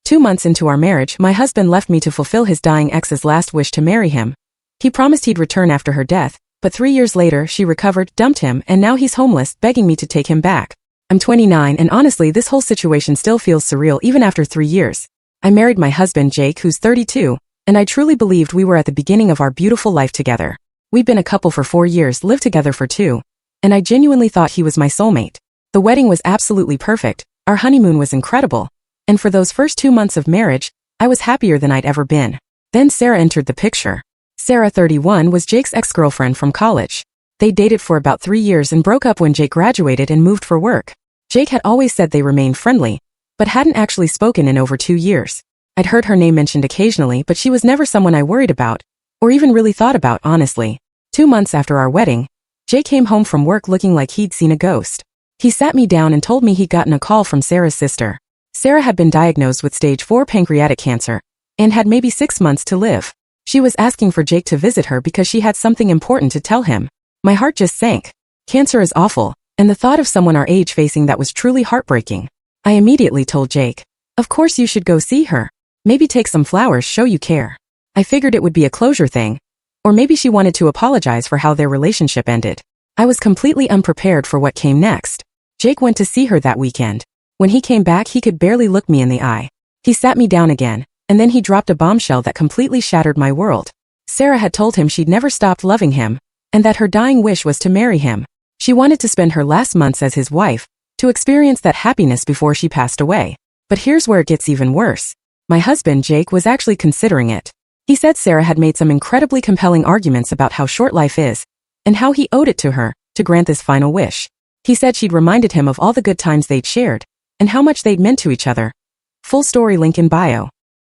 2 months into our marriage, my husband left me to fulfill his dying ex's last wish to marry him. He promised he'd return after her death, but 3 years later she recovered, dumped him, and now he's homeless, begging me to take him back. I'm 29 and honestly this whole situation still feels surreal even after 3 years. I married my husband Jake, who's 32, and I truly believed we were at the beginning of our beautiful life together. We'd been a couple for 4 years, lived together for 2, and I genuinely thought he was my soulmate. The wedding was absolutely perfect, our honeymoon was incredible, and for those first 2 months of marriage, I was happier than I'd ever been. Then Sarah entered the picture. Sarah, 31, was Jake's ex-girlfriend from college. They dated for about 3 years and broke up when Jake graduated and moved for work. Jake had always said they remained friendly, but hadn't actually spoken in over 2 years. I'd heard her name mentioned occasionally, but she was never someone I worried about, or even really thought about, honestly. 2 months after our wedding, Jake came home from work looking like he'd seen a ghost. He sat me down and told me he'd gotten a call from Sarah's sister. Sarah had been diagnosed with stage 4 pancreatic cancer, and had maybe 6 months to live. She was asking for Jake to visit her because she had something important to tell him. My heart just sank. Cancer is awful, and the thought of someone our age facing that was truly heartbreaking. I immediately told Jake, "Of course you should go see her. Maybe take some flowers, show you care." I figured it would be a closure thing, or maybe she wanted to apologize for how their relationship ended. I was completely unprepared for what came next. Jake went to see her that weekend. When he came back, he could barely look me in the eye. He sat me down again, and then he dropped a bombshell that completely shattered my world. Sarah had told him she'd never stopped loving him, and that her dying wish was to marry him. She wanted to spend her last months as his wife, to experience that happiness before she passed away. But here's where it gets even worse. My husband, Jake, was actually considering it. He said Sarah had made some incredibly compelling arguments about how short life is, and how he owed it to her to grant this final wish. He said she'd reminded him of all the good times they'd shared, and how much they'd meant to each other. Full story link in bio.